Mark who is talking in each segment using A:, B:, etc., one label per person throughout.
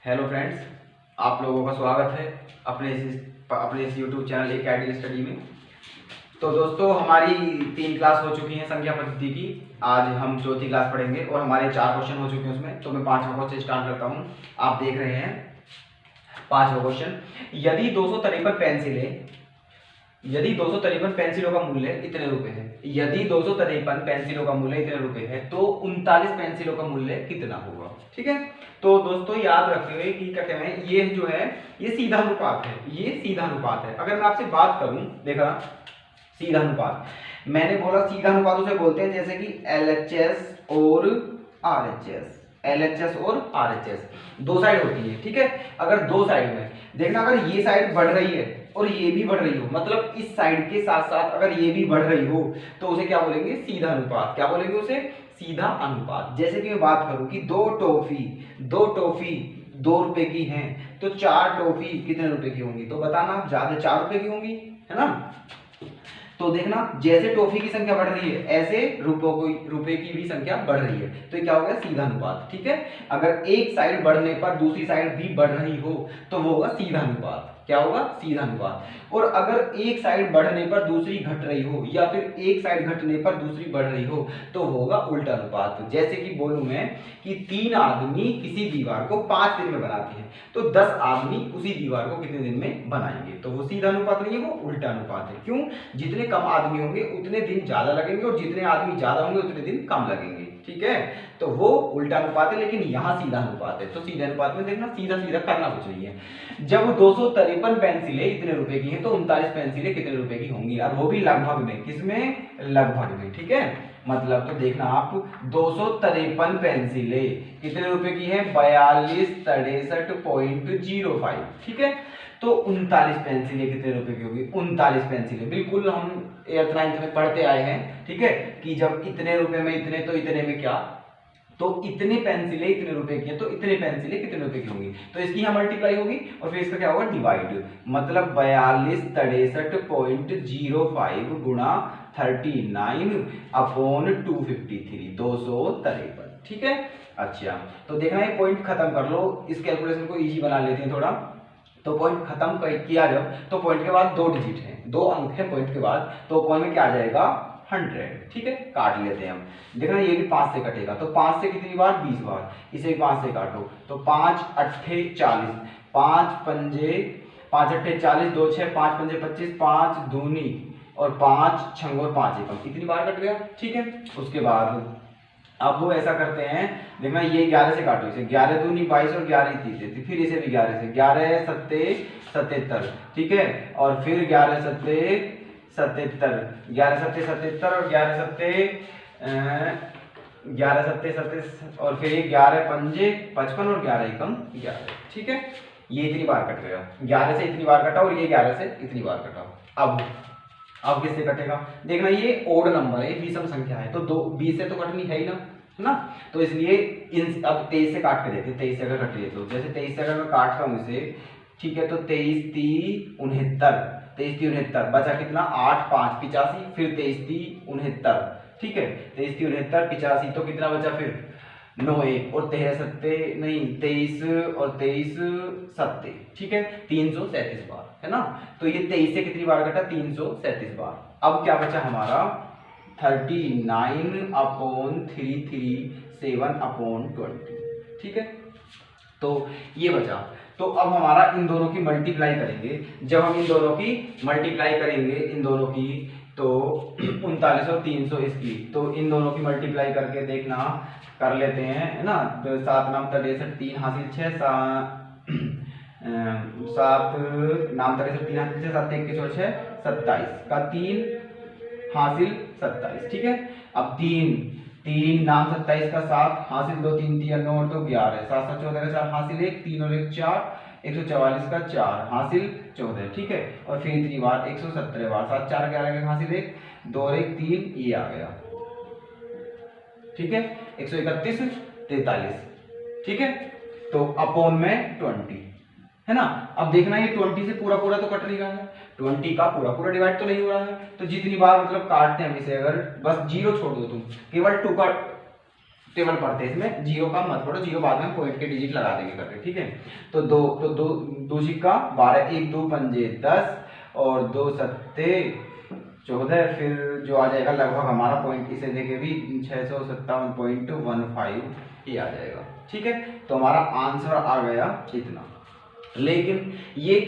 A: Hello friends, आप लोगों का स्वागत है अपने इस यूट्यूब चैनल एक आइडियल स्टडी में। तो दोस्तों, हमारी 3 क्लास हो चुकी हैं संख्या पद्धति की। आज हम चौथी क्लास पढ़ेंगे और हमारे 4 क्वेश्चन हो चुके हैं उसमें। तो मैं 5वां क्वेश्चन स्टार्ट करता हूँ। आप देख रहे हैं 5वां क्वेश्चन। यदि 253 पेंसिलों का मूल्य इतने रुपए है, यदि 253 पेंसिलों का मूल्य इतने रुपए है, तो 39 पेंसिलों का मूल्य कितना होगा। ठीक है, तो दोस्तों याद रखते हुए कि क्या कहते हैं, ये जो है ये सीधा अनुपात है, ये सीधा अनुपात है। अगर मैं आपसे बात करूं, देखा सीधा अनुपात, मैंने बोला सीधा अनुपात उसे बोलते हैं जैसे कि LHS और RHS, LHS और RHS दो साइड होती है। ठीक है, अगर दो साइड में देखना, अगर ये साइड बढ़ रही है और ये भी बढ़ रही हो, मतलब इस साइड के साथ साथ अगर ये भी बढ़ रही हो, तो उसे क्या बोलेंगे, सीधा अनुपात। क्या बोलेंगे उसे, सीधा अनुपात। जैसे कि मैं बात करूं कि दो टॉफी 2 रुपए की हैं, तो 4 टॉफी कितने रुपए की होंगी, तो बताना, ज्यादा 4 रुपए की होंगी, है ना। तो देखना, जैसे टॉफी की संख्या बढ़ रही है ऐसे रुपए की भी संख्या बढ़ रही है, तो ये क्या हो गया, सीधा अनुपात। ठीक है, अगर एक साइड बढ़ने पर दूसरी साइड भी बढ़ रही हो तो वो होगा सीधा अनुपात। क्या होगा, सीधा अनुपात। और अगर एक साइड बढ़ने पर दूसरी घट रही हो, या फिर एक साइड घटने पर दूसरी बढ़ रही हो, तो होगा उल्टा अनुपात। जैसे कि बोलूं मैं कि 3 आदमी किसी दीवार को 5 दिन में बनाते हैं, तो 10 आदमी उसी दीवार को कितने दिन में बनाएंगे, तो वो सीधा अनुपात नहीं है, वो उल्टा अनुपात है। क्यों, जितने कम आदमी होंगे उतने दिन ज्यादा लगेंगे, और जितने आदमी ज्यादा होंगे उतने दिन कम लगेंगे। ठीक है, तो वो उल्टा अनुपात है, लेकिन यहाँ सीधा अनुपात है। तो सीधे अनुपात में देखना, सीधा सीधा करना कुछ नहीं है। जब 253 पेंसिलें इतने रुपए की हैं, तो 39 पेंसिलें कितने रुपए की होंगी, और वो भी लगभग में, किसमें, लगभग में। ठीक है, मतलब तो देखना आप, 253 पेंसिलें कितने रुपए की है, 4263.05। ठीक है, तो 39 पेंसिलें कितने रुपए की होगी, 39 पेंसिलें। बिल्कुल हम 8th 9th में पढ़ते आए हैं। ठीक है, कि जब इतने रुपए में इतने, तो इतने में क्या, तो इतने पेंसिलें इतने रुपए की है, तो इतने पेंसिलें कितने रुपए की होंगी, तो इसकी यहाँ मल्टीप्लाई होगी और फिर इसका क्या होगा, डिवाइड। मतलब 4263.05 गुणा 39/253, 253। ठीक है, अच्छा, तो देखना ये पॉइंट खत्म कर लो, इस कैलकुलेशन को इजी बना लेते हैं थोड़ा। तो पॉइंट खत्म किया जब, तो पॉइंट के बाद 2 डिजिट है, 2 अंक है पॉइंट के बाद, तो पॉइंट में क्या आ जाएगा, 100। ठीक है, काट लेते हैं हम। देखना ये भी 5 से कटेगा, तो 5 से कितनी बार, 20 बार। इसे भी 5 से काटो, तो 5 अट्ठे 40, 5 पंजे 5 अट्ठे 40, 2 6 5 पंजे 25, 5 दूनी और 5 छंग और 5 एकम, इतनी बार कट गया। ठीक है, उसके बाद अब वो ऐसा करते हैं, देखना ये 11 से काटो, इसे 11 दूनी 22 और 11 30, फिर इसे भी 11 से, 11 सत्ते 77। ठीक है, और फिर 11 सत्ते 77, 11 सत्ते 77 और 11 सत्ते 77 और फिर 11 पंजे 55 और 11 एकम 11। ठीक है, ये इतनी बार कट गया, 11 से इतनी बार कटा और ये 11 से इतनी बार कटा। अब किससे कटेगा, देखना ये ओड नंबर है, विषम संख्या है, तो 20 से तो कटनी है ही ना, तो इसलिए अब 23 से काट के देखते हैं। 23 से अगर कटिए, तो जैसे 23 से अगर मैं काटता हूँ इसे, ठीक है, तो 23 3 69, 23 3 69, बचा कितना, 8 5 85, फिर 23 3 69। ठीक है, 23 3 69 85, तो कितना बचा फिर 9 1 और 13 सत्ते नहीं 23 और 23 सत्ते। ठीक है, 337 बार, है ना। तो ये 23 से कितनी बार कटा, 337 बार। अब क्या बचा हमारा, 39/337/20। ठीक है, तो ये बचा। तो अब हमारा इन दोनों की मल्टीप्लाई करेंगे, जब हम इन दोनों की मल्टीप्लाई करेंगे, इन दोनों की, तो 39 और 300 इसकी, तो इन दोनों की मल्टीप्लाई करके देखना, कर लेते हैं, है ना। 7 नाम 63 3 हासिल 6 7 नाम 63 3 हासिल 6 7 21 और 6 27 का 3 हासिल 27। ठीक है, अब 3 नाम 27 का 7 हासिल 2 3 3 9 और 2 11, 7 7 14 का 4 हासिल 1 3 और 1 4, 144 का 4 हासिल 14। ठीक है, और फिर इतनी बार 117 बार, 7 4 11 का हासिल 1 2 और 1 3, ये आ गया। ठीक है, 131 43। ठीक है, तो अपॉन में 20, है ना। अब देखना ये 20 से पूरा पूरा तो कट नहीं रहा है, 20 का पूरा पूरा डिवाइड तो नहीं हो रहा है, तो जितनी बार मतलब काटते हैं हम इसे, अगर बस 0 छोड़ दो तुम, केवल 2 का टेबल पढ़ते हैं, इसमें जीरो का मत पढ़ो, जीरो बाद में पॉइंट के डिजिट लगा देंगे करके, ठीक है। तो दो सिक्का 12, 1 2 पंजे 10 और 2 सत्ते 14, फिर जो आ जाएगा लगभग हमारा पॉइंट, इसे देखे भी 657.15 ये आ जाएगा, ठीक है। तो हमारा आंसर आ गया इतना। लेकिन ये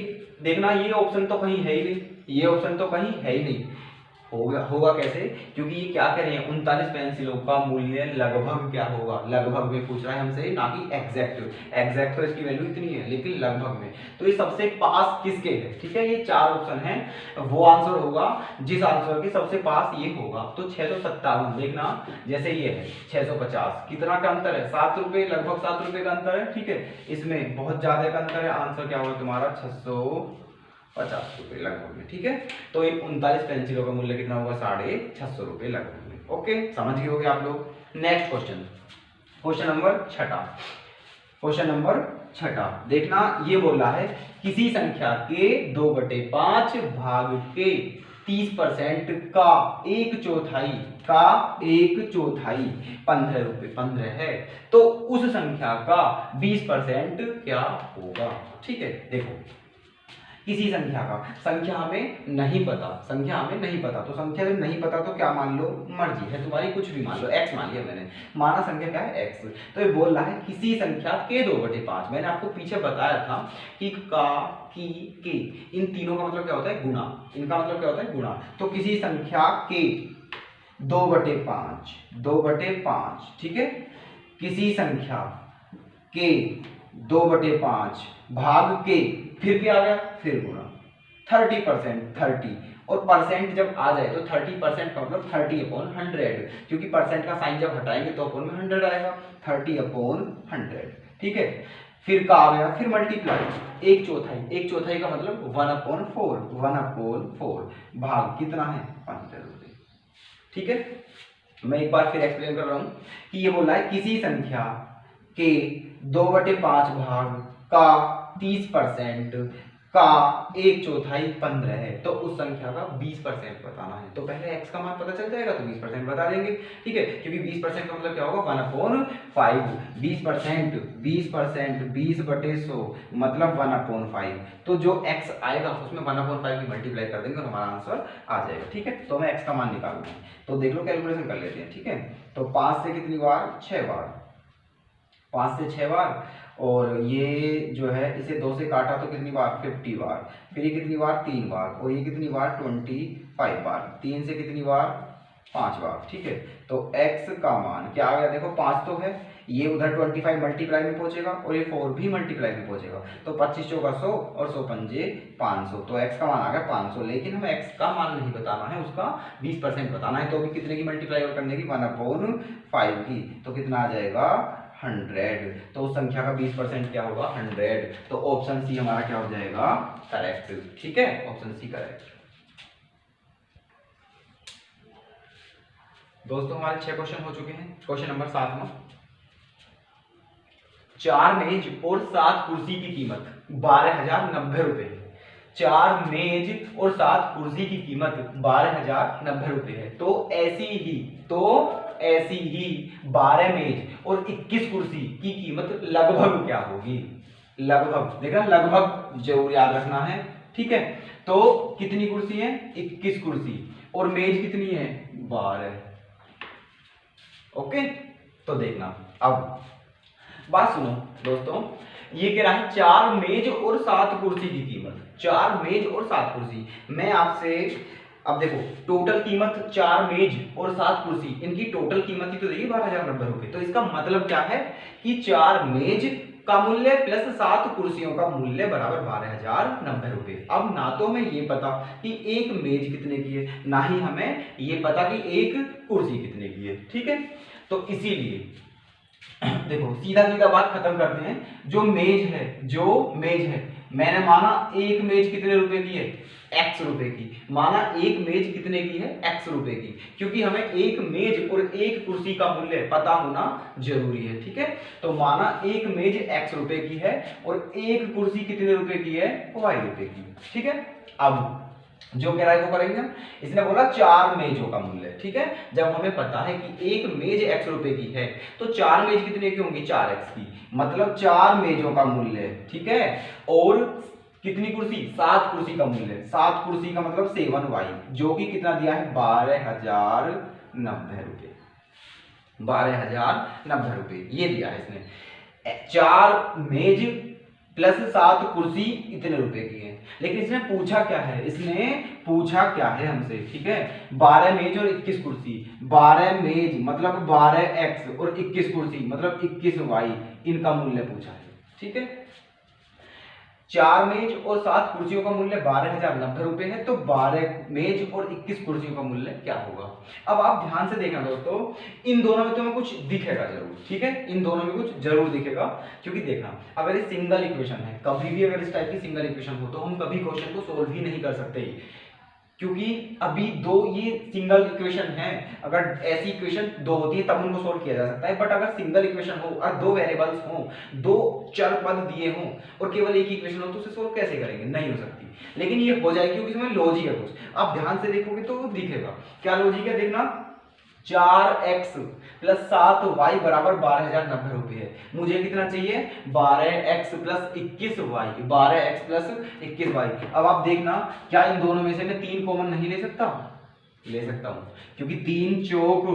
A: देखना, ये ऑप्शन तो कहीं है ही नहीं, ये ऑप्शन तो कहीं है ही नहीं। होगा कैसे? क्योंकि ये क्या कह रहे हैं, 39 पेंसिलों का मूल्य लगभग क्या होगा, लगभग में पूछ रहा है हमसे, ना कि एग्जैक्ट। एग्जैक्ट तो इसकी वैल्यू इतनी है, लेकिन लगभग में। तो ये सबसे पास किसके है, ठीक है। ये 4 ऑप्शन है, वो आंसर होगा जिस आंसर के सबसे पास ये होगा। तो 657 देखना, जैसे ये है 650, कितना का अंतर है, 7 रुपये, लगभग 7 रुपये का अंतर है, ठीक है। इसमें बहुत ज्यादा का अंतर है, आंसर क्या होगा तुम्हारा 650 रुपये लगभग में, ठीक है। तो इन 39 पेंसिलों का मूल्य कितना होगा, 650 रुपये लगभग में। ओके, समझ गए होगे आप लोग। Next question, question number 6, question number 6 देखना, ये बोला है किसी संख्या के 2/5 भाग के 30% का 1/4 15 रुपये 15 है, तो उस संख्या का 20% क्या होगा, ठीक है। देखो, किसी संख्या का, संख्या हमें नहीं पता, संख्या हमें नहीं पता, तो संख्या जब नहीं पता तो क्या मान लो, मर्जी है तुम्हारी, कुछ भी मान लो, x मान लिया मैंने, माना संख्या क्या है x। तो ये बोल रहा है किसी संख्या के 2/5, मैंने आपको पीछे बताया था कि का, की, के, इन तीनों का मतलब क्या होता है, गुणा, इनका मतलब क्या होता है, गुणा। तो किसी संख्या के 2/5, ठीक है, किसी संख्या के 2/5 भाग के, फिर क्या आ गया, फिर गुणा 30%, 30, और परसेंट जब आ जाए तो 30% का मतलब 30/100, क्योंकि परसेंट का साइन जब हटाएंगे तो अपन में 100 आएगा, 30/100, ठीक है। फिर का आ गया, फिर मल्टीप्लाई 1/4 का मतलब 1/4 भाग कितना है, 15 रुपये, ठीक है। मैं एक बार फिर एक्सप्लेन कर रहा हूं कि ये बोला है किसी संख्या के 2/5 भाग का 30% का 1/4 15 है, तो उस संख्या का 20% बताना है। तो पहले x का मान पता चल जाएगा तो 20% बता देंगे, ठीक है, क्योंकि 20% का मतलब क्या होगा, 1/5, 20%, 20/100 मतलब 1/5। तो जो x आएगा उसमें 1/5 की मल्टीप्लाई कर देंगे और हमारा आंसर आ जाएगा, ठीक है। तो मैं x का मान निकालूंगा, तो देख लो, कैलकुलेशन कर लेते हैं, ठीक है। तो 5 से कितनी बार, 6 बार, 5 से 6 बार, और ये जो है इसे 2 से काटा तो कितनी बार, 50 बार, फिर ये कितनी बार, 3 बार, और ये कितनी बार, 25 बार, 3 से कितनी बार, 5 बार, ठीक है। तो x का मान क्या आ गया, देखो 5 तो है, ये उधर 25 मल्टीप्लाई में पहुंचेगा और ये 4 भी मल्टीप्लाई में पहुंचेगा, तो 25 चौका 100 और 100 पंजे 500, तो x का मान आ गया 500। लेकिन हमें x का मान नहीं बताना है, उसका 20% बताना है। तो अभी कितने की मल्टीप्लाई करने की, 1/5 की, तो कितना आ जाएगा, 100। तो उस संख्या का 20% क्या होगा, 100। तो ऑप्शन सी हमारा क्या हो जाएगा, करेक्ट, ठीक है, ऑप्शन सी करेक्ट। दोस्तों हमारे 6 क्वेश्चन हो चुके हैं। क्वेश्चन नंबर 7, 4 मेज और 7 कुर्सी की कीमत 12,090 रुपए है। 4 मेज और 7 कुर्सी की कीमत 12,090 रुपए है। तो ऐसी ही 12 मेज और 21 कुर्सी की कीमत लगभग क्या होगी, लगभग, देखा, लगभग जरूर याद रखना है, ठीक है। तो कितनी कुर्सी है, 21 कुर्सी, और मेज कितनी है, 12। ओके, तो देखना, अब बात सुनो दोस्तों, ये कह रहा है 4 मेज और 7 कुर्सी की कीमत, 4 मेज और 7 कुर्सी। मैं आपसे, अब देखो, टोटल कीमत 4 मेज और 7 कुर्सी, इनकी टोटल कीमत ही तो देखिए 12,090 रुपए। तो इसका मतलब क्या है कि 4 मेज का मूल्य प्लस 7 कुर्सियों का मूल्य बराबर 12,090 रुपए। अब ना तो हमें ये पता कि एक मेज कितने की है, ना ही हमें ये पता कि एक कुर्सी कितने की है, ठीक है। तो इसीलिए देखो, सीधा सीधा बात खत्म करते हैं। जो मेज है, मैंने माना एक मेज कितने रुपए की है, x रुपए की, माना एक मेज कितने की है, x रुपए की, क्योंकि हमें एक मेज और एक कुर्सी का मूल्य पता होना जरूरी है, ठीक है। तो माना एक मेज x रुपए की है और एक कुर्सी कितने रुपए की है, y रुपए की, ठीक है। अब जो कह रहा है वो करेंगे हम। इसने बोला 4 मेजों का मूल्य, ठीक है। जब हमें पता है कि एक मेज x रुपए की है तो 4 मेज कितने की होंगी, 4x की, मतलब 4 मेजों का मूल्य, ठीक है। और कितनी कुर्सी, 7 कुर्सी का मूल्य, 7 कुर्सी का मतलब 7y, जो कि कितना दिया है, 12,090 रुपये, 12,090 रुपये ये दिया है इसने। 4 मेज प्लस 7 कुर्सी इतने रुपए की है। लेकिन इसने पूछा क्या है, इसने पूछा क्या है हमसे, ठीक है। 12 मेज और 21 कुर्सी, 12 मेज मतलब 12x और 21 कुर्सी मतलब 21y, इनका मूल्य पूछा है, ठीक है। 4 मेज और 7 कुर्सियों का मूल्य 12,090 रुपए है, तो 12 मेज और 21 कुर्सियों का मूल्य क्या होगा। अब आप ध्यान से देखना दोस्तों, इन दोनों में तुम्हें कुछ दिखेगा जरूर, ठीक है, इन दोनों में कुछ जरूर दिखेगा। क्योंकि देखना, अगर ये सिंगल इक्वेशन है, कभी भी अगर इस टाइप की सिंगल इक्वेशन हो तो हम कभी क्वेश्चन को सोल्व ही नहीं कर सकते, क्योंकि अभी दो ये सिंगल इक्वेशन है। अगर ऐसी इक्वेशन दो होती है तब उनको सोल्व किया जा सकता है, बट अगर सिंगल इक्वेशन हो और दो वेरिएबल्स हो, दो चर पद दिए हों और केवल एक इक्वेशन हो, तो उसे सोल्व कैसे करेंगे, नहीं हो सकती। लेकिन ये हो जाएगी क्योंकि इसमें लॉजिक है कुछ। आप ध्यान से देखोगे तो दिखेगा क्या लॉजिक है, देखना 4x प्लस 7y बराबर 12,090 रुपये है। मुझे कितना चाहिए, 12x plus 21y, 12x plus 21y। अब आप देखना, क्या इन दोनों में से मैं 3 कॉमन नहीं ले सकता, ले सकता हूं, क्योंकि 3 चौक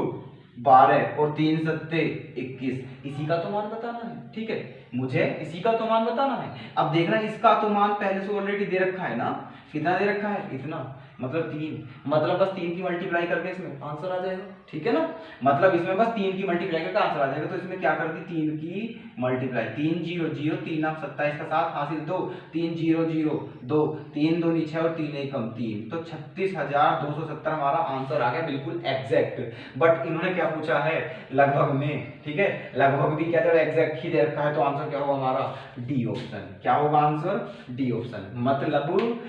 A: 12 और 3 सत्ते 21, इसी का तो मान बताना है, ठीक है, मुझे इसी का तो मान बताना है। अब देखना, इसका तो मान पहले से ऑलरेडी दे रखा है ना, कितना दे रखा है, इतना, मतलब 3, मतलब बस 3 की मल्टीप्लाई करके इसमें आंसर आ जाएगा, ठीक है ना। मतलब इसमें बस 3 की मल्टीप्लाई करके आंसर आ जाएगा। तो इसमें क्या कर दी, 3 की मल्टीप्लाई, 3 0 0, 3 आप 27 का 7 हासिल 2, 3 0 0 2, 3 2 6 और 3 1 3, तो 36,270 हमारा आंसर आ गया, बिल्कुल एग्जैक्ट। बट इन्होंने क्या पूछा है, लगभग में, ठीक है, लगभग भी क्या, जब एग्जैक्ट ही दे रखा है तो आंसर क्या होगा हमारा, डी ऑप्शन। क्या होगा आंसर, डी ऑप्शन। मतलब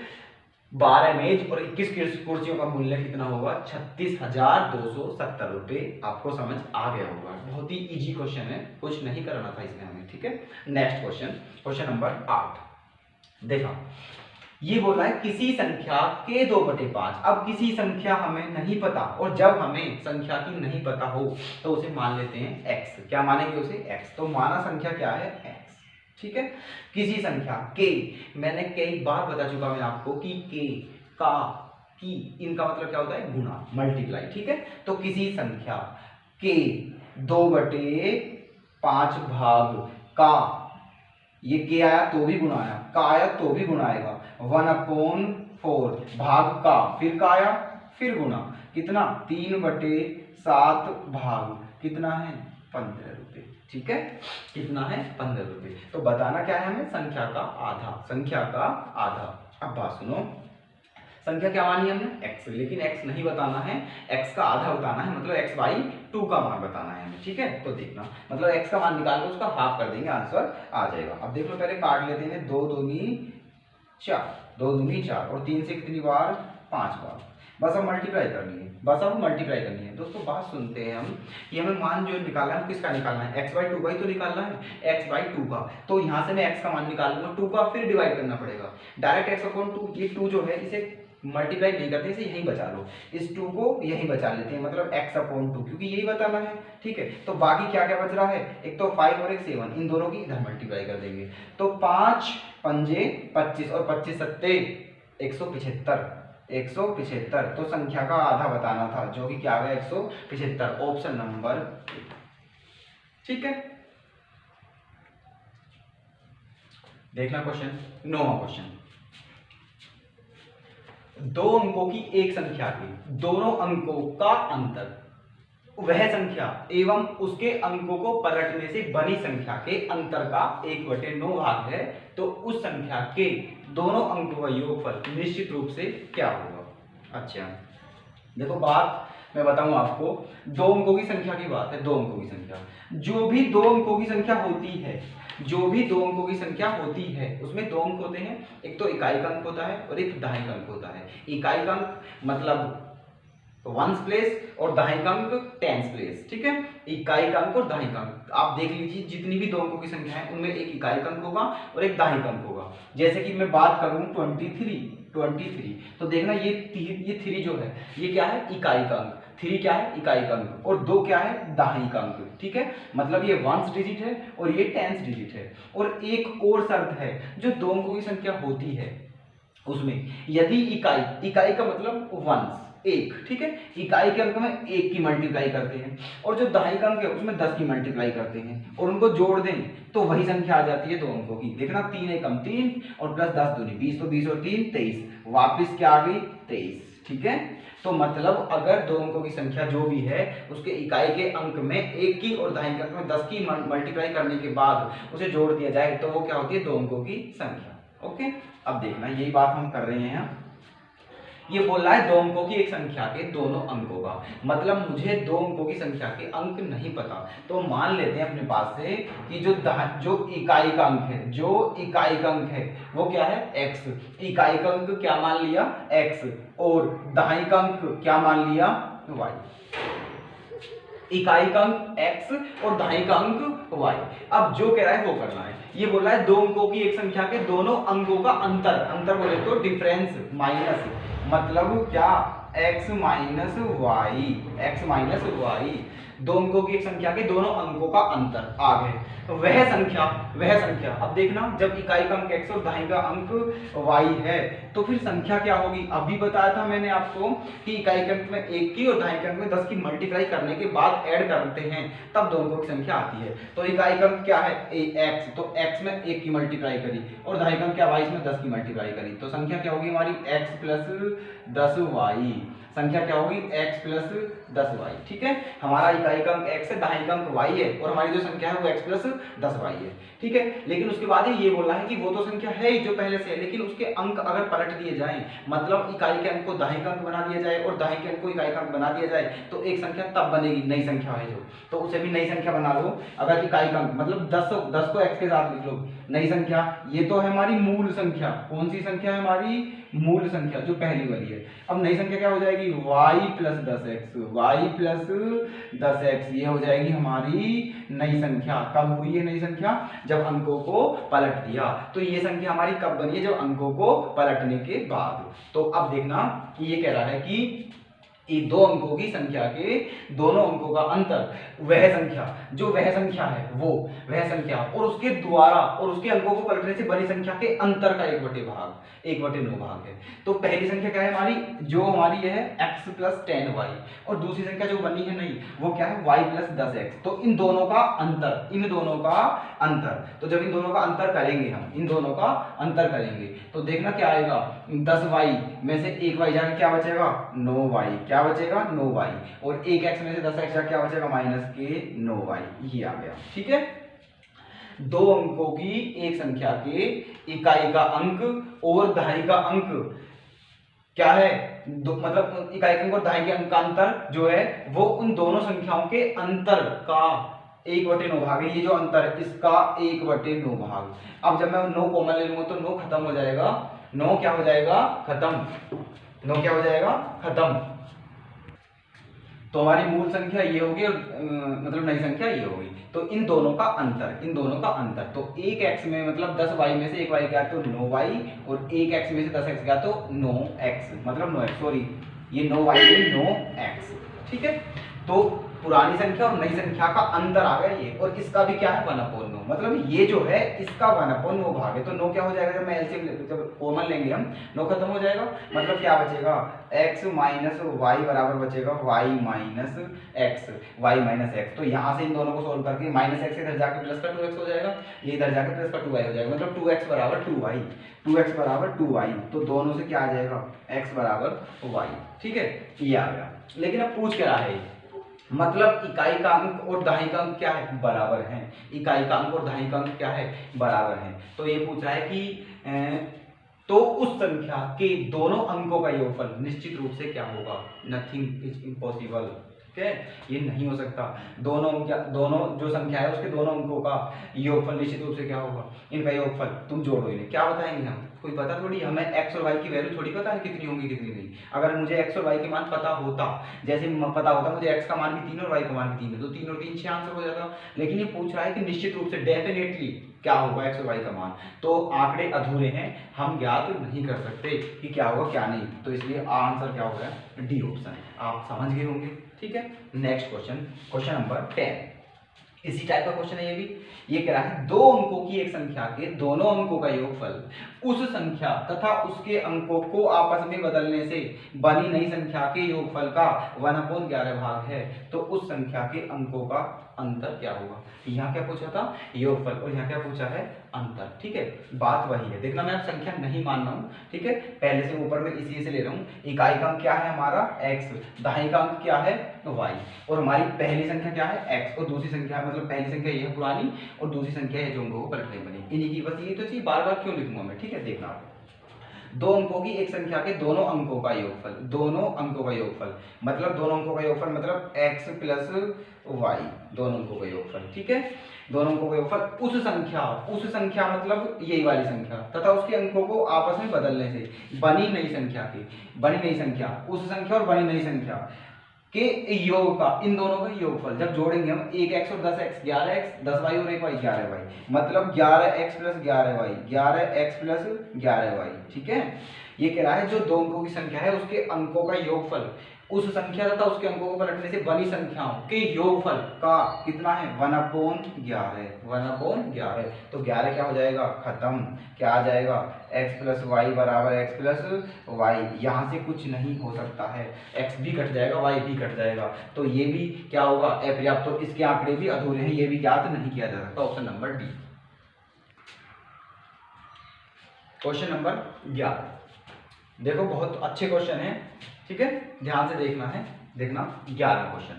A: 12 मेज और 21 कुर्सियों का मूल्य कितना होगा, 36,270 रुपए। आपको समझ आ गया होगा, बहुत ही इजी क्वेश्चन है, कुछ नहीं करना था इसमें हमें, ठीक है। Next question, question number 8। देखा, ये बोला है किसी संख्या के 2/5। अब किसी संख्या हमें नहीं पता, और जब हमें संख्या की नहीं पता हो तो उसे मान लेते हैं x। क्या मानेंगे उसे, x। तो माना संख्या क्या है, x, ठीक है। किसी संख्या के, मैंने कई बार बता चुका मैं आपको कि के, का, की, इनका मतलब क्या होता है, गुणा, मल्टीप्लाई, ठीक है। तो किसी संख्या के 2/5 भाग का, ये के आया तो भी गुणा आया, का आया तो भी गुणा आएगा, 1/4 भाग का, फिर का आया फिर गुणा, कितना, 3/7 भाग, कितना है, 15 रुपये, ठीक है, कितना है, 15 रुपये। तो बताना क्या है हमें, संख्या का आधा, संख्या का आधा। अब बात सुनो, संख्या क्या मानी हमने, x, लेकिन x नहीं बताना है, x का आधा बताना है, मतलब x/2 का मान बताना है हमें, ठीक है। तो देखना, मतलब x का मान निकाल के उसका हाफ कर देंगे, आंसर आ जाएगा। अब देख लो, पहले काट लेते हैं, 2 दूनी 4, 2 दूनी 4 और 3 से कितनी बार, 5 बार। बस अब मल्टीप्लाई करनी है, बस अब मल्टीप्लाई करनी है। दोस्तों बात सुनते हैं हम, कि हमें मान जो निकालना है किसका निकालना है, x/2 का ही तो निकालना है, x/2 का। तो यहाँ से मैं x का मान निकाल लूंगा, 2 का फिर डिवाइड करना पड़ेगा, डायरेक्ट x/2, ये 2 जो है इसे मल्टीप्लाई नहीं करते, इसे यहीं बचा लो, इस 2 को यहीं बचा लेते हैं, मतलब x/2, क्योंकि यही बताना है, ठीक है। तो बाकी क्या क्या बच रहा है, एक तो 5 और एक 7, इन दोनों की इधर मल्टीप्लाई कर देंगे, तो 5 पंजे 25 और 25 सत्ते 175, 175। तो संख्या का आधा बताना था, जो कि क्या है, 175, ऑप्शन नंबर, ठीक है। देखना क्वेश्चन, 9वां क्वेश्चन। 2 अंकों की एक संख्या के दोनों अंकों का अंतर वह संख्या एवं उसके अंकों को पलटने से बनी संख्या के अंतर का 1/9 भाग है, तो उस संख्या के दोनों अंकों का योगफल निश्चित रूप से क्या होगा। अच्छा देखो, बात मैं बताऊं आपको, 2 अंकों की संख्या की बात है, 2 अंकों की संख्या, जो भी 2 अंकों की संख्या होती है, जो भी 2 अंकों की संख्या होती है, उसमें 2 अंक होते हैं, एक तो इकाई का अंक होता है और एक दहाई का अंक होता है। इकाई का अंक मतलब तो वंस प्लेस और दहाई अंक टेंस प्लेस, ठीक है। इकाई अंक और दहाई अंक आप देख लीजिए, जितनी भी दो अंकों की संख्या है उनमें एक इकाई अंक होगा और एक दहाई अंक होगा। जैसे कि मैं बात करूं 23 तो देखना ये 3 जो है ये क्या है, इकाई का अंक, 3 क्या है, इकाई का अंक, और 2 क्या है, दहाई का अंक, ठीक है। मतलब ये वंस डिजिट है और ये टेंस डिजिट है। और एक और शर्त है, जो दो अंकों की संख्या होती है उसमें यदि इकाई का मतलब वंस एक, ठीक है, इकाई के अंक में 1 की मल्टीप्लाई करते हैं और जो दहाई का अंक है उसमें 10 की मल्टीप्लाई करते हैं और उनको जोड़ दें तो वही संख्या आ जाती है दो अंकों की। देखना 3 एकम 3 और प्लस 10 दूनी 20, तो 20 और 3 23, वापिस क्या आ गई 23, ठीक है। तो मतलब अगर दो अंकों की संख्या जो भी है उसके इकाई के अंक में 1 की और दहाई के अंक में 10 की मल्टीप्लाई करने के बाद उसे जोड़ दिया जाए तो वो क्या होती है, दो अंकों की संख्या। ओके, अब देखना यही बात हम कर रहे हैं। ये बोल रहा है दो अंकों की एक संख्या के दोनों अंकों का, मतलब मुझे दो अंकों की संख्या के अंक नहीं पता, तो मान लेते हैं अपने पास से कि जो इकाई का अंक है, जो इकाई का अंक है वो क्या है, x, इकाई का अंक क्या मान लिया, x, और दहाई का अंक क्या मान लिया, y। इकाई का अंक x और दहाई का अंक y। अब जो कह रहा है वो करना है। ये बोल रहा है दो अंकों की एक संख्या के दोनों अंकों का अंतर बोले तो डिफरेंस माइनस, मतलब क्या, x माइनस वाई, दो अंकों की एक संख्या के दोनों अंकों का अंतर आ गए। तो वह संख्या अब देखना, जब इकाई का अंक x और दहाई का अंक y है तो फिर संख्या क्या होगी। अभी बताया था मैंने आपको कि इकाई के अंक में 1 की और दहाई के अंक में 10 की मल्टीप्लाई करने के बाद ऐड करते हैं तब दो अंकों की संख्या आती है। तो इकाई का अंक क्या है, x, तो x में 1 की मल्टीप्लाई करी और दहाई का अंक क्या, y, इसमें 10 की मल्टीप्लाई करी, तो संख्या क्या होगी हमारी, x प्लस 10y। संख्या क्या होगी, x प्लस 10y, ठीक है। हमारा इकाई का अंक x है, दहाई का अंक y है और हमारी जो संख्या है वो x प्लस 10y है, ठीक है। लेकिन उसके बाद ये बोल रहा है कि वो तो संख्या है ही जो पहले से है, लेकिन उसके अंक अगर पलट दिए जाएं, मतलब इकाई के अंक को दहाई का अंक बना दिया जाए और दहाई के अंक को इकाई का अंक बना दिया जाए तो एक संख्या तब बनेगी, नई संख्या है जो, तो उसे भी नई संख्या बना लो। अगर इकाई का अंक मतलब 10 को x के साथ लिख लो, नई संख्या, ये तो है हमारी मूल संख्या। कौन सी संख्या है हमारी, मूल संख्या जो पहली वाली है। अब नई संख्या क्या हो जाएगी, y प्लस 10x, ये हो जाएगी हमारी नई संख्या। कब हुई है नई संख्या, जब अंकों को पलट दिया। तो ये संख्या हमारी कब बनी है, जब अंकों को पलटने के बाद। तो अब देखना कि ये कह रहा है कि दो अंकों की संख्या के दोनों अंकों का अंतर, वह संख्या है वह संख्या और उसके द्वारा और उसके अंकों को पलटने से बनी संख्या के अंतर का 1/9 भाग है। तो पहली संख्या क्या है हमारी, जो हमारी है x प्लस 10y, और दूसरी संख्या जो बनी है नहीं वो क्या है, y प्लस 10x। तो इन दोनों का अंतर, तो जब इन दोनों का अंतर करेंगे तो देखना क्या आएगा, 10y में से 1y जाके क्या बचेगा, 9y, क्या बचेगा 9y, और 1x में से 10x जाके क्या बचेगा, माइनस के 9y, ये आ गया, ठीक है। दो अंकों की एक संख्या के इकाई का अंक और दहाई का अंक क्या है, मतलब इकाई के अंक और दहाई के अंक का अंतर जो है वो उन दोनों संख्याओं के अंतर का 1/9 भाग है। ये जो अंतर है इसका 1/9 भाग। अब जब मैं 9 कॉमन ले लूंगा तो 9 खत्म हो जाएगा, 9 क्या हो जाएगा, खत्म। तो हमारी मूल संख्या ये होगी और मतलब नई संख्या ये होगी। तो इन दोनों का अंतर, तो 1x में मतलब 10y में से 1y गया तो 9y, और 1x में से 10x गया तो 9x, मतलब 9x, सॉरी ये 9y नहीं 9x, ठीक है। तो पुरानी संख्या और नई संख्या का अंतर आ गया ये, और इसका भी क्या है 1/9, मतलब ये जो है इसका 1/9 भाग है। तो 9 क्या हो जाएगा, जब मैं एलसीएम जब कॉमन लेंगे हम 9 खत्म हो जाएगा, मतलब क्या बचेगा, x माइनस वाई बराबर बचेगा y माइनस x। तो यहाँ से इन दोनों को सोल्व करके माइनस x इधर जाके प्लस का 2x हो जाएगा, ये इधर जाके प्लस का 2y हो जाएगा, मतलब 2x बराबर 2y, तो दोनों से क्या आ जाएगा, x बराबर y, ठीक है, ये आ गया। लेकिन अब पूछ क्या रहा है, मतलब इकाई का अंक और दहाई का अंक क्या है, बराबर हैं। इकाई का अंक और दहाई का अंक क्या है, बराबर हैं। तो ये पूछ रहा है कि तो उस संख्या के दोनों अंकों का योगफल निश्चित रूप से क्या होगा, नथिंग इज इम्पॉसिबल, ठीक है, ये नहीं हो सकता। दोनों जो संख्या है उसके दोनों अंकों का योगफल निश्चित रूप से क्या होगा, इनका योगफल। तुम जोड़ो इन्हें, क्या बताएंगे हम, कोई पता थोड़ी, हमें एक्स और वाई की वैल्यू थोड़ी पता है कितनी होंगी कितनी नहीं। अगर मुझे एक्स और वाई के मान पता होता, जैसे पता होता मुझे एक्स का मान भी 3 और वाई का मान भी 3 है, तो 3 और 3 6 आंसर हो जाता। लेकिन ये पूछ रहा है कि निश्चित रूप से डेफिनेटली क्या होगा एक्स और वाई का मान, तो आंकड़े अधूरे हैं, हम ज्ञात नहीं कर सकते कि क्या होगा क्या नहीं, तो इसलिए आंसर क्या होगा, डी ऑप्शन। आप समझ गए होंगे, ठीक है। नेक्स्ट क्वेश्चन, क्वेश्चन नंबर 10, इसी टाइप का क्वेश्चन है ये भी। ये कह रहा है दो अंकों की एक संख्या के दोनों अंकों का योगफल उस संख्या तथा उसके अंकों को आपस में बदलने से बनी नई संख्या के योगफल का 1/11 भाग है, तो उस संख्या के अंकों का अंतर क्या होगा। यहाँ क्या पूछा था, योगफल, और यहाँ क्या पूछा है, अंतर। ठीक है, बात वही है, देखना मैं अब संख्या नहीं मान रहा हूँ, ठीक है, पहले से ऊपर में इसी से ले रहा हूँ। इकाई का अंक क्या है हमारा x, दहाई का अंक क्या है y, और हमारी पहली संख्या क्या है x, और दूसरी संख्या मतलब पहली संख्या ये है पुरानी, और दूसरी संख्या है जो अंकों को पलटने बनी, इन्हीं की बस ये तो चीज बार बार क्यों लिखूंगा मैं, ठीक है। देखना आप, दो अंकों की एक संख्या के दोनों अंकों का योगफल, दोनों अंकों का योगफल मतलब दोनों अंकों का योगफल मतलब x प्लस y, दोनों अंकों का योगफल, ठीक है, दोनों अंकों का योगफल उस संख्या मतलब यही वाली संख्या तथा उसके अंकों को आपस में बदलने से बनी नई संख्या उस संख्या और बनी नई संख्या के योग का, इन दोनों का योगफल जब जोड़ेंगे हम 1x और 10x 11x 10y और 1y 11y, मतलब 11x plus 11y 11x plus 11y, ठीक है। ये कह रहा है जो दो अंकों की संख्या है उसके अंकों का योगफल उस संख्या तथा उसके अंकों को पलटने से बनी संख्याओं के योगफल का कितना है 1/11, तो 11 क्या हो जाएगा, खत्म, क्या आ जाएगा x प्लस वाई बराबर x प्लस वाई, यहाँ से कुछ नहीं हो सकता है, x भी कट जाएगा y भी कट जाएगा, तो ये भी क्या होगा अपर्याप्त, तो इसके आंकड़े भी अधूरे हैं, ये भी ज्ञात नहीं किया जा सकता, option number D. Question number 11, देखो बहुत अच्छे क्वेश्चन है, ठीक है, ध्यान से देखना है, देखना 11 क्वेश्चन।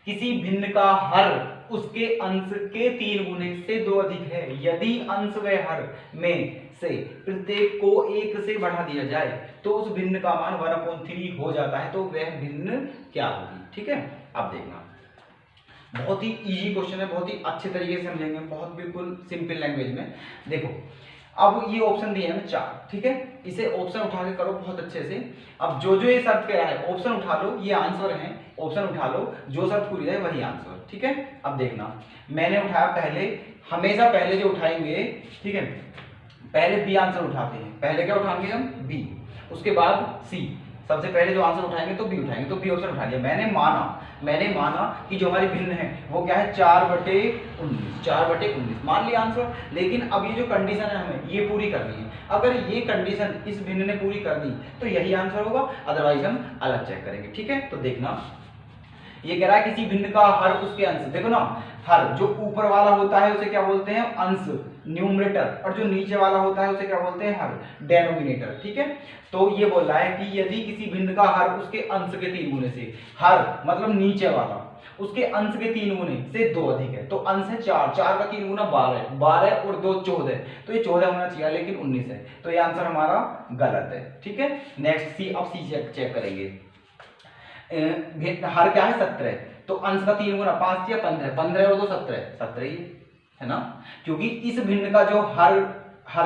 A: किसी भिन्न का हर उसके अंश के 3 गुने से 2 अधिक है, यदि अंश व हर में से प्रत्येक को 1 से बढ़ा दिया जाए तो उस भिन्न का मान 1/3 हो जाता है, तो वह भिन्न क्या होगी, ठीक है। अब देखना, बहुत ही इजी क्वेश्चन है, बहुत ही अच्छे तरीके से समझेंगे, बहुत बिल्कुल सिंपल लैंग्वेज में। देखो अब ये ऑप्शन दिए हैं 4, ठीक है, इसे ऑप्शन उठा के करो बहुत अच्छे से। अब जो ये शर्त कह रहा है ऑप्शन उठा लो, ये आंसर है, ऑप्शन उठा लो, जो शर्त पूरी है वही आंसर, ठीक है। अब देखना, मैंने उठाया पहले, हमेशा पहले जो उठाएंगे, ठीक है, पहले बी आंसर उठाते हैं, पहले क्या उठाएंगे हम, बी, उसके बाद सी, सबसे पहले जो आंसर उठाएंगे तो बी उठाएंगे, तो बी ऑप्शन उठा लिया। मैंने माना कि जो हमारी भिन्न है वो क्या है 4/19 मान लिया आंसर। लेकिन अब ये जो कंडीशन है हमें ये पूरी करनी है, अगर ये कंडीशन इस भिन्न ने पूरी कर दी तो यही आंसर होगा, अदरवाइज हम अलग चेक करेंगे, ठीक है। तो देखना, ये कह रहा है किसी भिन्न का हर उसके अंश, देखो ना, हर जो ऊपर वाला होता है उसे क्या बोलते हैं, अंश न्यूमरेटर, और जो नीचे वाला होता है उसे क्या बोलते हैं, हर डेनोमिनेटर, ठीक है। तो ये बोल रहा है कि यदि किसी भिन्न का हर उसके अंश के 3 गुने से, हर मतलब नीचे वाला उसके अंश के 3 गुने से 2 अधिक है, तो अंश है 4, 4 का 3 गुना 12 और 2 14, तो ये 14 होना चाहिए लेकिन 19 है, तो ये आंसर हमारा गलत है, ठीक है। नेक्स्ट सी, अब सी चेक करेंगे। हर क्या है 17, तो अंश का 3 गुना 5 या 15, 15 और 2 17 ही है ना, क्योंकि इस भिन्न का जो हर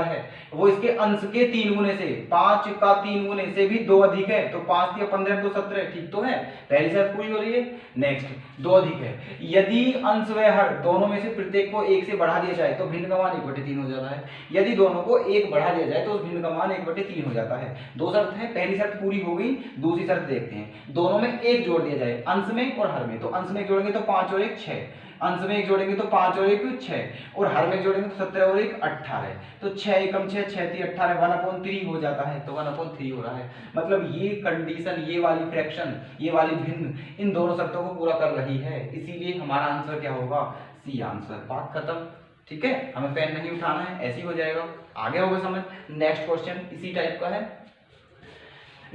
A: है वो इसके अंश के 3 गुने से, 5 का 3 गुने से भी 2 अधिक है, तो 5 या 15 2 17, ठीक तो है, पहली शर्त पूरी हो रही है। नेक्स्ट 2 अधिक है, यदि अंश व हर दोनों में से प्रत्येक को 1 से बढ़ा दिया जाए तो भिन्न का मान 1/3 हो जाता है, यदि दोनों को 1 बढ़ा दिया जाए तो उस भिन्न का मान 1/3 हो जाता है। 2 शर्त है, पहली शर्त पूरी हो गई, दूसरी शर्त देखते हैं, दोनों में 1 जोड़ दिया जाए, अंश में और हर में, तो अंश में जोड़ेंगे तो 5 और 1 6, अंश में 1 जोड़ेंगे तो 5 और 1 6, और हर में जोड़ेंगे तो 17 और 1 18, तो 6 एकम 6 6 3 18, 1/3 हो जाता है, तो 1/3 हो रहा है, मतलब ये कंडीशन, ये वाली फ्रैक्शन, ये वाली भिन्न इन दोनों शर्तों को पूरा कर रही है, इसीलिए हमारा आंसर क्या होगा, सी आंसर, बात खत्म, ठीक है। हमें पेन नहीं उठाना है, ऐसे ही हो जाएगा, आगे होगा समझ। नेक्स्ट क्वेश्चन इसी टाइप का है।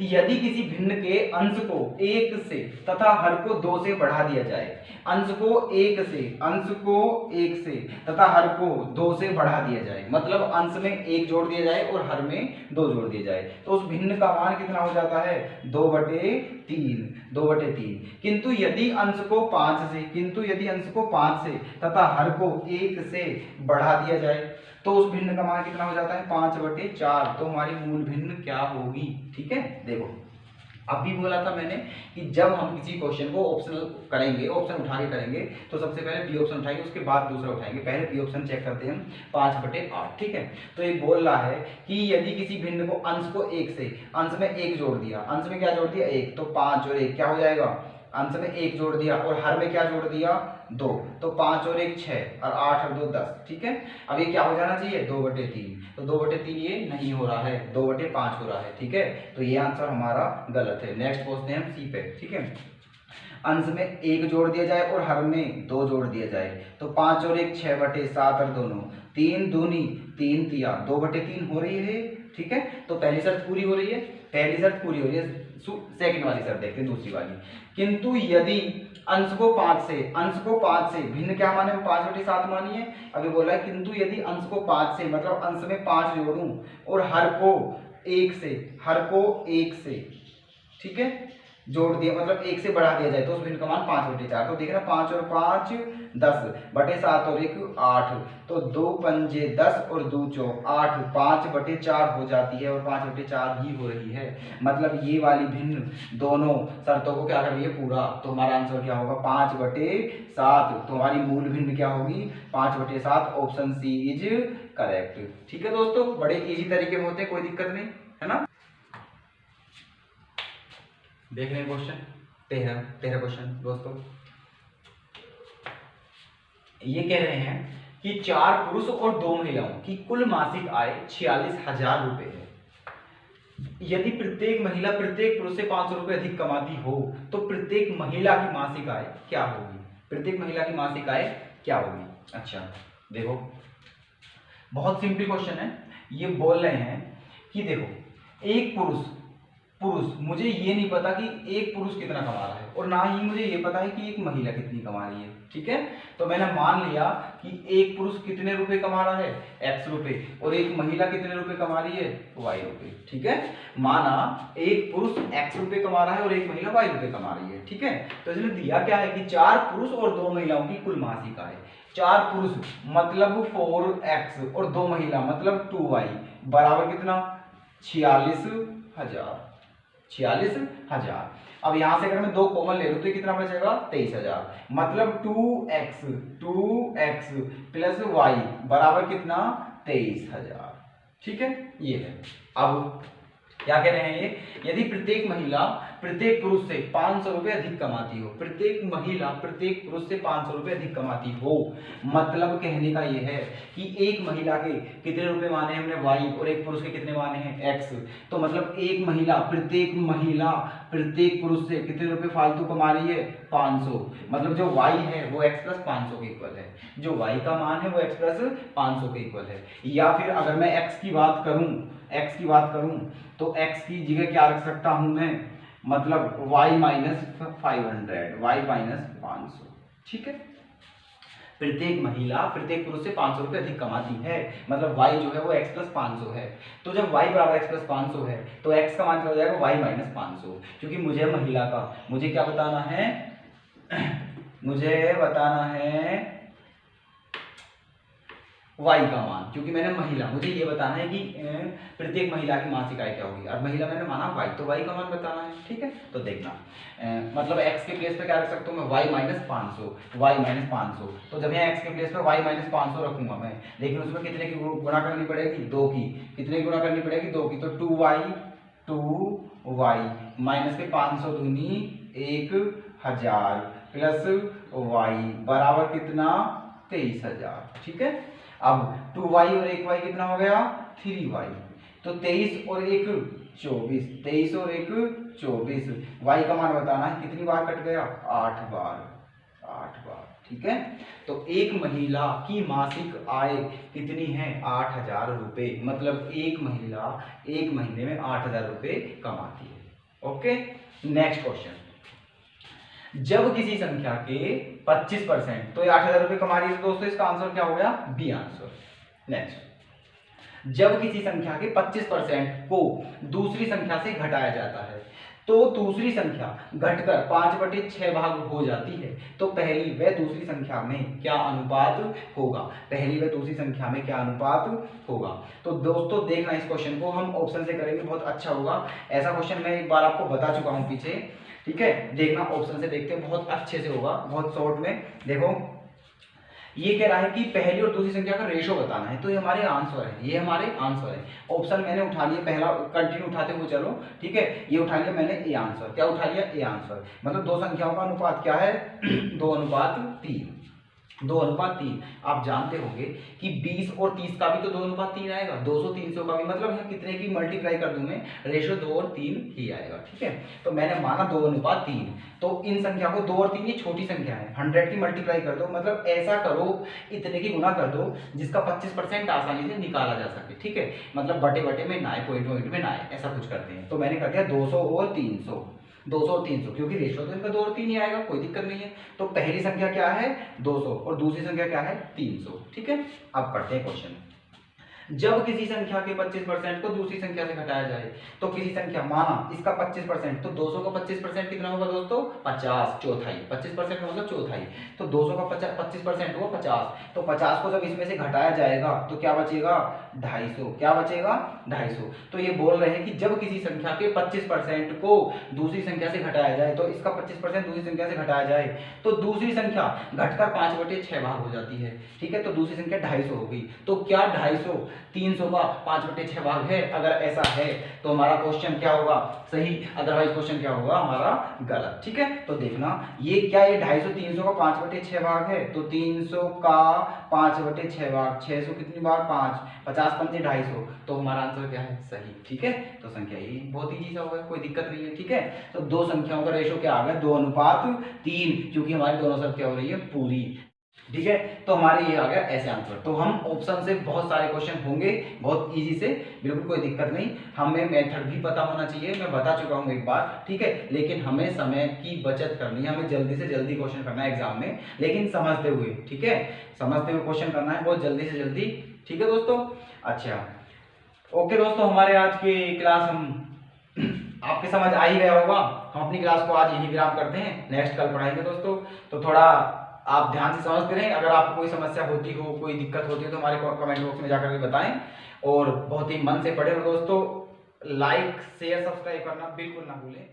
A: यदि किसी भिन्न के अंश को 1 से तथा हर को 2 से बढ़ा दिया जाए, अंश को 1 से तथा हर को 2 से बढ़ा दिया जाए, मतलब अंश में 1 जोड़ दिया जाए और हर में 2 जोड़ दिया जाए, तो उस भिन्न का मान कितना हो जाता है 2/3। किंतु यदि अंश को 5 से तथा हर को 1 से बढ़ा दिया जाए, तो उस भिन्न का मान कितना हो जाता है 5/4। तो हमारी मूल भिन्न क्या होगी? ठीक है, देखो अभी बोला था मैंने कि जब हम किसी क्वेश्चन को ऑप्शनल करेंगे, ऑप्शन उठा के करेंगे, तो सबसे पहले बी ऑप्शन उठाएंगे, उसके बाद दूसरा उठाएंगे। पहले बी ऑप्शन चेक करते हैं हम 5/8। ठीक है, तो ये बोल रहा है कि यदि किसी भिन्न को अंश को 1 से, अंश में 1 जोड़ दिया, अंश में क्या जोड़ दिया 1, तो 5 और 1 क्या हो जाएगा, अंश में 1 जोड़ दिया और हर में क्या जोड़ दिया 2, तो 5 और 1 6 और 8 और 2 10। ठीक है, अब ये क्या हो जाना चाहिए 2/3, तो 2/3 ये नहीं हो रहा है, 2/5 हो रहा है। ठीक है, तो ये आंसर हमारा गलत है। नेक्स्ट पूछते हैं हम सी पे। ठीक है, अंश में 1 जोड़ दिया जाए और हर में 2 जोड़ दिया जाए, तो 5 और 1 6/7 और दोनों 3 दूनी 3 तिया 2/3 हो रही है। ठीक है, तो पहली शर्त पूरी हो रही है, सेकंड वाली शर्त देखते हैं, दूसरी वाली। किंतु यदि अंश को 5 से भिन्न क्या माने 5/7 मानिए। अभी बोला है किंतु यदि अंश को 5 से, मतलब अंश में 5 जोड़ूं और हर को 1 से ठीक है जोड़ दिया, मतलब 1 से बढ़ा दिया जाए, तो उस भिन्न का मान 5/4। तो देख रहे 5 और 5 10/7 और 1 8, तो 2 पंजे 10 और 2 चौक 8, 5/4 हो जाती है और 5/4 ही हो रही है। मतलब ये वाली भिन्न दोनों शर्तों को क्या कर रही है पूरा, तो हमारा आंसर क्या होगा 5/7। तो हमारी मूल भिन्न क्या होगी 5/7। Option C is correct. ठीक है दोस्तों, बड़े इजी तरीके में होते हैं, कोई दिक्कत नहीं है ना। देख लें क्वेश्चन 13 क्वेश्चन दोस्तों। ये कह रहे हैं कि 4 पुरुष और 2 महिलाओं की कुल मासिक आय 46,000 रुपए है। यदि प्रत्येक महिला प्रत्येक पुरुष से 500 रुपए अधिक कमाती हो, तो प्रत्येक महिला की मासिक आय क्या होगी? प्रत्येक महिला की मासिक आय क्या होगी? अच्छा देखो, बहुत सिंपल क्वेश्चन है। ये बोल रहे हैं कि देखो एक पुरुष, मुझे ये नहीं पता कि एक पुरुष कितना कमा रहा है, और ना ही मुझे ये पता है कि एक महिला कितनी कमा रही है। ठीक है, तो मैंने मान लिया कि एक पुरुष कितने रुपए कमा रहा है x रुपए, और एक महिला कितने रुपए कमा रही है y रुपए। ठीक है, माना एक पुरुष x रुपए कमा रहा है और एक महिला y रुपए कमा रही है। ठीक है, तो इसने दिया क्या है कि 4 पुरुष और 2 महिलाओं की कुल मासिक आय। 4 पुरुष मतलब 4x और 2 महिला मतलब 2y बराबर कितना 46,000। अब यहां से अगर मैं 2 कॉमन ले लूं तो कितना बचेगा 23,000, मतलब 2x प्लस y बराबर कितना 23,000। ठीक है, ये है। अब क्या कह रहे हैं ये, यदि प्रत्येक महिला प्रत्येक पुरुष से 500 रुपए अधिक कमाती हो, प्रत्येक महिला प्रत्येक पुरुष से 500 रुपए अधिक कमाती हो, मतलब कहने का ये है कि एक महिला के कितने रुपए माने हमने y और एक पुरुष के कितने माने हैं x, तो मतलब एक महिला प्रत्येक पुरुष से कितने रुपए फालतू कमा रही है 500, मतलब जो y है वो x प्लस 500 के इक्वल है, जो y का मान है वो x प्लस 500 के इक्वल है। या फिर अगर मैं x की बात करूं तो x की जगह क्या रख सकता हूं मैं, मतलब y माइनस 500। ठीक है, प्रत्येक महिला प्रत्येक पुरुष से 500 रुपए अधिक कमाती है, मतलब y जो है वो x प्लस 500 है। तो जब y बराबर x प्लस 500 है तो x का मान क्या हो जाएगा y माइनस 500, क्योंकि मुझे महिला का मुझे क्या बताना है y का मान, क्योंकि मैंने महिला, मुझे ये बताना है कि प्रत्येक महिला की मासिक आय क्या होगी, और महिला मैंने माना y, तो y का मान बताना है। ठीक है, तो देखना मतलब x के प्लेस पे क्या रख सकता हूँ मैं y माइनस 500, तो जब यहाँ x के प्लेस पे y माइनस 500 रखूंगा मैं, लेकिन उसमें कितने की गुणा करनी पड़ेगी 2 की, कितने की गुणा करनी पड़ेगी 2 की, तो 2y माइनस के 500 दूनी 1000 प्लस y बराबर कितना 23,000। ठीक है, अब 2y और 1y कितना हो गया 3y, तो 23 और 1 24, y का मान बताना है कितनी बार कट गया 8 बार। ठीक है, तो एक महिला की मासिक आय कितनी है 8,000 रुपए, मतलब एक महिला एक महीने में 8,000 रुपए कमाती है। ओके, नेक्स्ट क्वेश्चन, जब किसी संख्या के 25%, तो ये 8,000 रुपये कमा रही है दोस्तों, इसका आंसर क्या हो गया, बी आंसर। नेक्स्ट, जब किसी संख्या के 25% को दूसरी संख्या से घटाया जाता है तो दूसरी संख्या घटकर 5/6 भाग हो जाती है, तो पहली व दूसरी संख्या में क्या अनुपात होगा, पहली व दूसरी संख्या में क्या अनुपात होगा। तो दोस्तों देखना, इस क्वेश्चन को हम ऑप्शन से करेंगे, बहुत अच्छा होगा। ऐसा क्वेश्चन मैं एक बार आपको बता चुका हूं पीछे, ठीक है, देखना ऑप्शन से देखते हैं, बहुत अच्छे से होगा, बहुत शॉर्ट में। देखो ये कह रहा है कि पहली और दूसरी संख्या का रेशो बताना है, तो ये हमारे आंसर है, ये हमारे आंसर है। ऑप्शन मैंने उठा लिया, पहला कंटिन्यू उठाते हुए चलो, ठीक है, ये उठा लिया मैंने ए आंसर, क्या उठा लिया, ए आंसर, मतलब दो संख्याओं का अनुपात क्या है 2:3, 2:3। आप जानते होंगे कि 20 और 30 का भी तो 2:3 आएगा, 200 300 का भी, मतलब यहाँ कितने की मल्टीप्लाई कर दूं मैं, रेशो 2 और 3 ही आएगा, ठीक है। तो मैंने माना 2:3, तो इन संख्या को 2 और 3 ये छोटी संख्या है, 100 की मल्टीप्लाई कर दो, मतलब ऐसा करो इतने की गुना कर दो जिसका 25% आसानी से निकाला जा सके, ठीक है, मतलब बटे बटे में ना आए, पॉइंट में ना आए, ऐसा कुछ करते हैं। तो मैंने कर दिया 200 और 300, 200 और 300, क्योंकि रेशो तो इनका 2 और 3 ही आएगा, कोई दिक्कत नहीं है। तो पहली संख्या क्या है 200 और दूसरी संख्या क्या है 300, ठीक है। अब पढ़ते हैं क्वेश्चन, जब किसी संख्या के 25% को दूसरी संख्या से घटाया जाए, तो किसी संख्या, माना इसका 25%, तो 200 का 25% कितना होगा दोस्तों 50, चौथाई, 25% का मतलब चौथाई, तो 200 का 25% हुआ 50, तो 50 को जब इसमें से घटाया जाएगा तो क्या बचेगा 250, क्या बचेगा 250। तो ये बोल रहे हैं कि जब किसी संख्या के 25% को दूसरी संख्या से घटाया जाए, तो इसका 25% दूसरी संख्या से घटाया जाए तो दूसरी संख्या घटकर 5/6 भाग हो जाती है, ठीक है, तो दूसरी संख्या 250 होगी। तो क्या 250 300 का 5/6 भाग है, अगर ऐसा है तो हमारा क्वेश्चन क्या होगा सही, अदरवाइज क्वेश्चन क्या होगा हमारा गलत, ठीक है। तो देखना ये क्या, ये 250 300 का 5/6 भाग है, तो 300 का 5/6 भाग, 600 कितनी बार 5, 50 पंचे 250, तो हमारा आंसर क्या है सही, ठीक है। तो संख्या ये बहुत ईजी सा होगा, कोई दिक्कत नहीं है, ठीक है। तो दो संख्याओं का रेशो क्या आ गया 2:3, क्योंकि हमारी दोनों संख्या हो रही है पूरी, ठीक है। तो हमारे ये आ गया ऐसे आंसर। तो हम ऑप्शन से बहुत सारे क्वेश्चन होंगे बहुत इजी से, बिल्कुल कोई दिक्कत नहीं, हमें मेथड भी पता होना चाहिए, मैं बता चुका हूँ एक बार, ठीक है, लेकिन हमें समय की बचत करनी है, हमें जल्दी से जल्दी क्वेश्चन करना है एग्जाम में, लेकिन समझते हुए, ठीक है, समझते हुए क्वेश्चन करना है बहुत जल्दी से जल्दी, ठीक है दोस्तों। अच्छा ओके दोस्तों, हमारे आज की क्लास हम आपके समझ आ ही गया होगा, हम अपनी क्लास को आज यही विराम करते हैं, नेक्स्ट कल पढ़ाएंगे दोस्तों। तो थोड़ा आप ध्यान से समझते रहें, अगर आपको कोई समस्या होती हो, कोई दिक्कत होती हो, तो हमारे कमेंट बॉक्स में जाकर के बताएं, और बहुत ही मन से पढ़ें दोस्तों। लाइक शेयर सब्सक्राइब करना बिल्कुल ना भूलें।